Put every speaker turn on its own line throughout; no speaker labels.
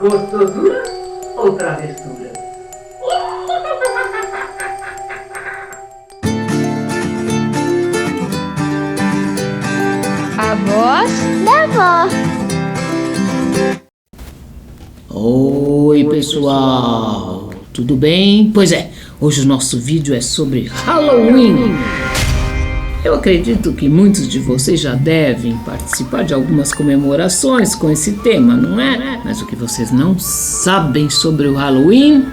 Gostosura ou travessura?
A voz da vó.
Oi, pessoal! Tudo bem? Pois é, hoje o nosso vídeo é sobre Halloween. Eu acredito que muitos de vocês já devem participar de algumas comemorações com esse tema, não é? Mas o que vocês não sabem sobre o Halloween?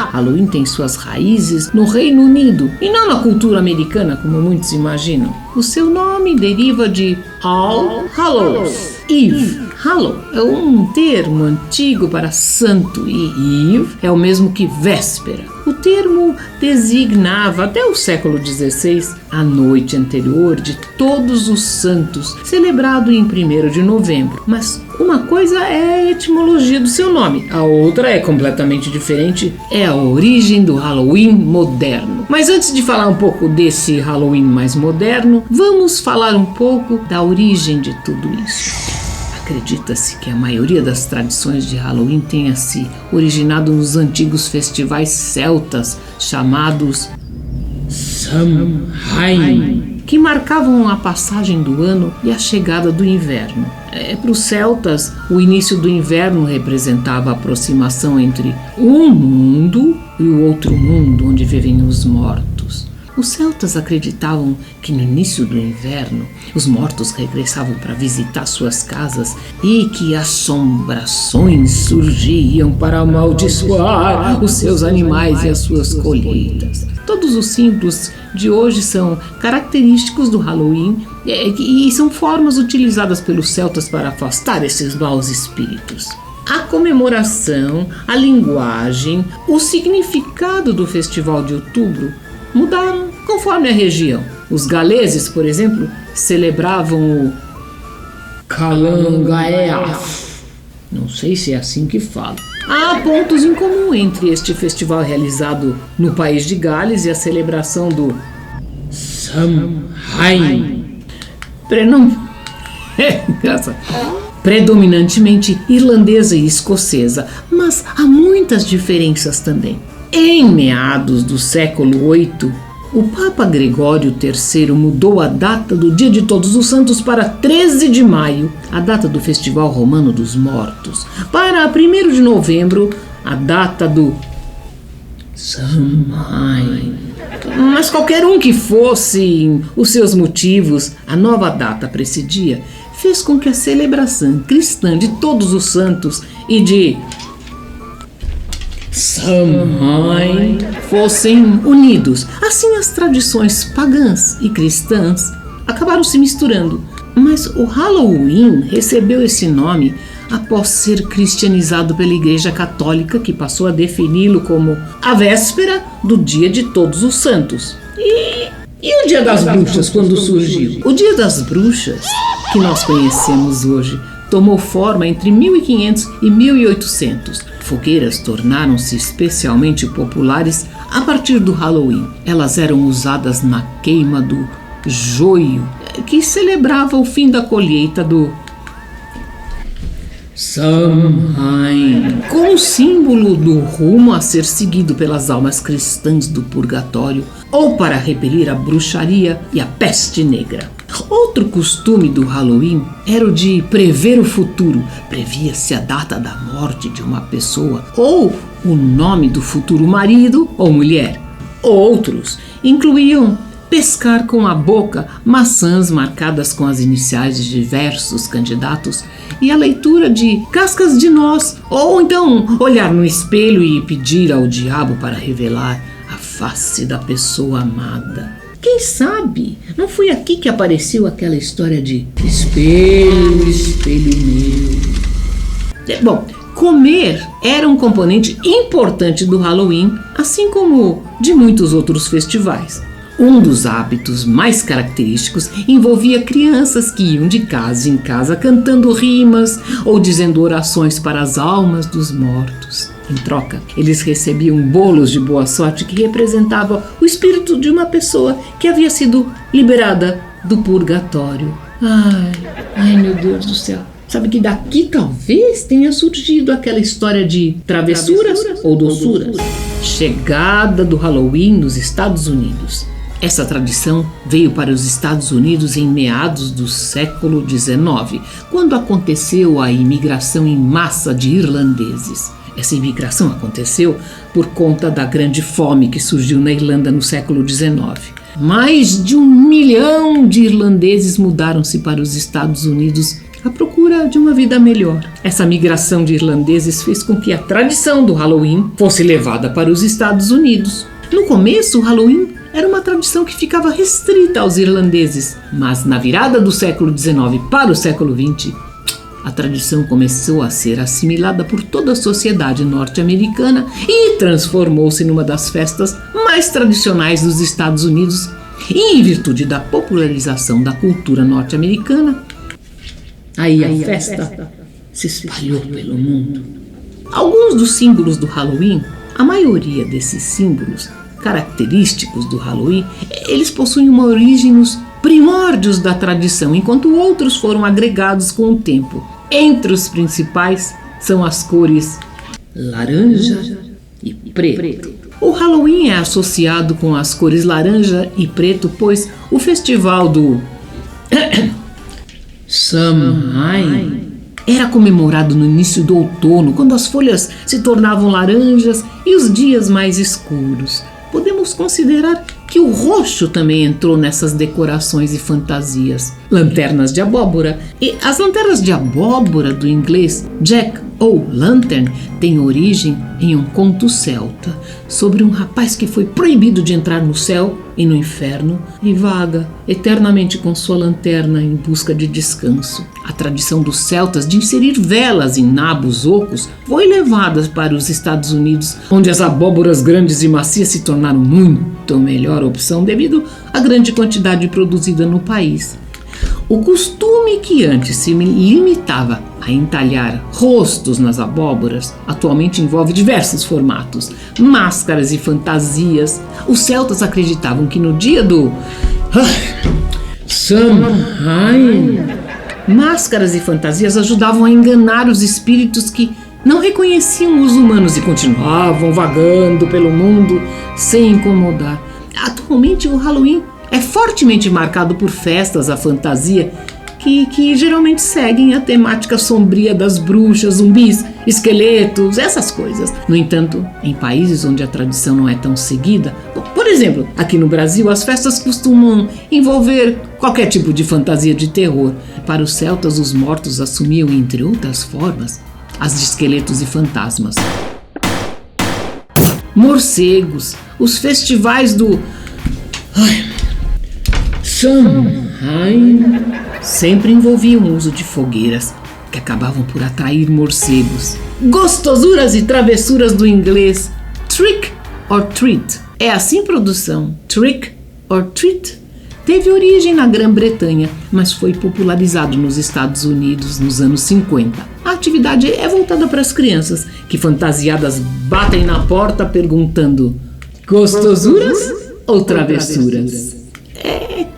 Halloween tem suas raízes no Reino Unido e não na cultura americana, como muitos imaginam. O seu nome deriva de All Hallows Eve. Hallow é um termo antigo para santo e Eve é o mesmo que véspera. O termo designava até o século XVI a noite anterior de Todos os Santos, celebrado em 1º de novembro. Mas uma coisa é a etimologia do seu nome, a outra é completamente diferente, é a origem do Halloween moderno. Mas antes de falar um pouco desse Halloween mais moderno, vamos falar um pouco da origem de tudo isso. Acredita-se que a maioria das tradições de Halloween tenha se originado nos antigos festivais celtas chamados Samhain, que marcavam a passagem do ano e a chegada do inverno. Para os celtas, o início do inverno representava a aproximação entre um mundo e o outro mundo onde vivem os mortos. Os celtas acreditavam que no início do inverno os mortos regressavam para visitar suas casas e que assombrações surgiam para amaldiçoar os seus animais e as suas colheitas. Todos os símbolos de hoje são característicos do Halloween e são formas utilizadas pelos celtas para afastar esses maus espíritos. A comemoração, a linguagem, o significado do festival de outubro mudaram conforme a região. Os galeses, por exemplo, celebravam o Calangaeaf. Não sei se é assim que fala. Há pontos em comum entre este festival realizado no país de Gales e a celebração do Samhain. Predominantemente irlandesa e escocesa, mas há muitas diferenças também. Em meados do século VIII, o Papa Gregório III mudou a data do Dia de Todos os Santos para 13 de maio, a data do Festival Romano dos Mortos, para 1º de novembro, a data do Samhain. Mas qualquer um que fossem os seus motivos, a nova data para esse dia fez com que a celebração cristã de Todos os Santos e de Samhain fossem unidos. Assim, as tradições pagãs e cristãs acabaram se misturando. Mas o Halloween recebeu esse nome após ser cristianizado pela Igreja Católica, que passou a defini-lo como a véspera do Dia de Todos os Santos. E o Dia das Bruxas, quando surgiu? O Dia das Bruxas, que nós conhecemos hoje, tomou forma entre 1500 e 1800. Fogueiras tornaram-se especialmente populares a partir do Halloween. Elas eram usadas na queima do joio, que celebrava o fim da colheita do Samhain, como símbolo do rumo a ser seguido pelas almas cristãs do purgatório ou para repelir a bruxaria e a peste negra. Outro costume do Halloween era o de prever o futuro. Previa-se a data da morte de uma pessoa ou o nome do futuro marido ou mulher. Outros incluíam pescar com a boca maçãs marcadas com as iniciais de diversos candidatos e a leitura de cascas de noz, ou então olhar no espelho e pedir ao diabo para revelar a face da pessoa amada. Quem sabe não foi aqui que apareceu aquela história de espelho, espelho meu. Bom, comer era um componente importante do Halloween, assim como de muitos outros festivais. Um dos hábitos mais característicos envolvia crianças que iam de casa em casa cantando rimas ou dizendo orações para as almas dos mortos. Em troca, eles recebiam bolos de boa sorte que representavam o espírito de uma pessoa que havia sido liberada do purgatório. Ai, meu Deus do céu. Sabe que daqui talvez tenha surgido aquela história de travessuras ou doçuras? Chegada do Halloween nos Estados Unidos. Essa tradição veio para os Estados Unidos em meados do século XIX, quando aconteceu a imigração em massa de irlandeses. Essa imigração aconteceu por conta da grande fome que surgiu na Irlanda no século XIX. Mais de 1 milhão de irlandeses mudaram-se para os Estados Unidos à procura de uma vida melhor. Essa migração de irlandeses fez com que a tradição do Halloween fosse levada para os Estados Unidos. No começo, o Halloween era uma tradição que ficava restrita aos irlandeses, mas na virada do século XIX para o século XX, a tradição começou a ser assimilada por toda a sociedade norte-americana e transformou-se numa das festas mais tradicionais dos Estados Unidos. E em virtude da popularização da cultura norte-americana, aí a festa se espalhou pelo mundo. Alguns dos símbolos do Halloween, a maioria desses símbolos característicos do Halloween, eles possuem uma origem nos primórdios da tradição, enquanto outros foram agregados com o tempo. Entre os principais são as cores laranja e preto. O Halloween é associado com as cores laranja e preto, pois o festival do Samhain era comemorado no início do outono, quando as folhas se tornavam laranjas e os dias mais escuros. Podemos considerar que o roxo também entrou nessas decorações e fantasias. Lanternas de abóbora. E as lanternas de abóbora, do inglês Jack ou Lantern, têm origem em um conto celta sobre um rapaz que foi proibido de entrar no céu e no inferno e vaga eternamente com sua lanterna em busca de descanso. A tradição dos celtas de inserir velas em nabos ocos foi levada para os Estados Unidos, onde as abóboras grandes e macias se tornaram muito melhor opção devido à grande quantidade produzida no país. O costume que antes se limitava a entalhar rostos nas abóboras atualmente envolve diversos formatos, máscaras e fantasias. Os celtas acreditavam que no dia do Samhain, máscaras e fantasias ajudavam a enganar os espíritos que não reconheciam os humanos e continuavam vagando pelo mundo sem incomodar. Atualmente o Halloween é fortemente marcado por festas à fantasia que geralmente seguem a temática sombria das bruxas, zumbis, esqueletos, essas coisas. No entanto, em países onde a tradição não é tão seguida, por exemplo, aqui no Brasil, as festas costumam envolver qualquer tipo de fantasia de terror. Para os celtas, os mortos assumiam, entre outras formas, as de esqueletos e fantasmas. Morcegos, os festivais do Samhain sempre envolviam o uso de fogueiras que acabavam por atrair morcegos. Gostosuras e travessuras, do inglês trick or treat. É assim, produção? Trick or treat? Teve origem na Grã-Bretanha, mas foi popularizado nos Estados Unidos nos anos 50. A atividade é voltada para as crianças, que fantasiadas batem na porta perguntando: gostosuras ou travessuras?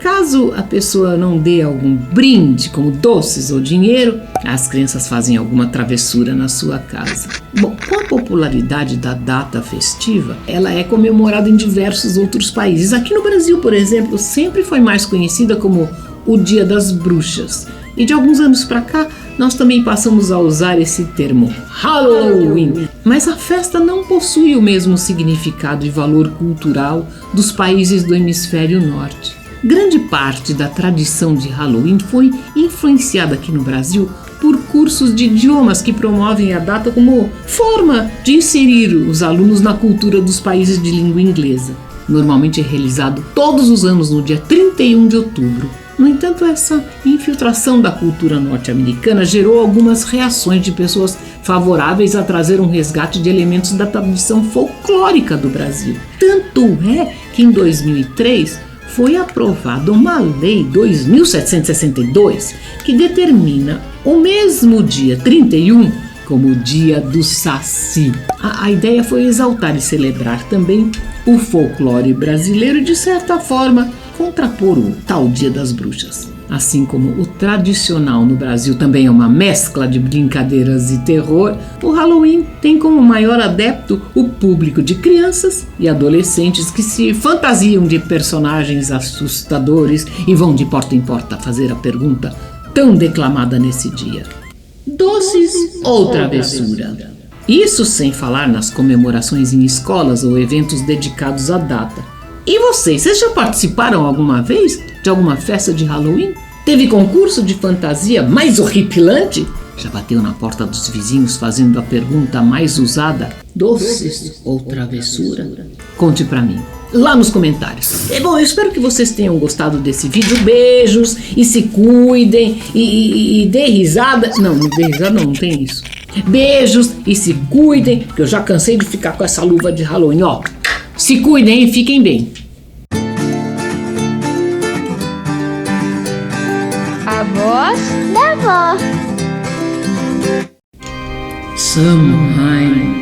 Caso a pessoa não dê algum brinde, como doces ou dinheiro, as crianças fazem alguma travessura na sua casa. Bom, com a popularidade da data festiva, ela é comemorada em diversos outros países. Aqui no Brasil, por exemplo, sempre foi mais conhecida como o Dia das Bruxas. E de alguns anos para cá, nós também passamos a usar esse termo, Halloween. Mas a festa não possui o mesmo significado e valor cultural dos países do hemisfério norte. Grande parte da tradição de Halloween foi influenciada aqui no Brasil por cursos de idiomas que promovem a data como forma de inserir os alunos na cultura dos países de língua inglesa. Normalmente é realizado todos os anos no dia 31 de outubro. No entanto, essa infiltração da cultura norte-americana gerou algumas reações de pessoas favoráveis a trazer um resgate de elementos da tradição folclórica do Brasil. Tanto é que em 2003 foi aprovada uma lei 2762 que determina o mesmo dia 31 como o dia do Saci. A ideia foi exaltar e celebrar também o folclore brasileiro e, de certa forma, contrapor o tal Dia das Bruxas. Assim como o tradicional no Brasil também é uma mescla de brincadeiras e terror, o Halloween tem como maior adepto o público de crianças e adolescentes que se fantasiam de personagens assustadores e vão de porta em porta fazer a pergunta tão declamada nesse dia: doces ou travessura? Isso sem falar nas comemorações em escolas ou eventos dedicados à data. E vocês já participaram alguma vez de alguma festa de Halloween? Teve concurso de fantasia mais horripilante? Já bateu na porta dos vizinhos fazendo a pergunta mais usada: doces ou travessura? Conte pra mim, lá nos comentários. Bom, eu espero que vocês tenham gostado desse vídeo. Beijos e se cuidem e dê risada. Não dê risada não tem isso. Beijos e se cuidem, que eu já cansei de ficar com essa luva de Halloween, ó. Se cuidem e fiquem bem.
A voz da vó.
Samhain.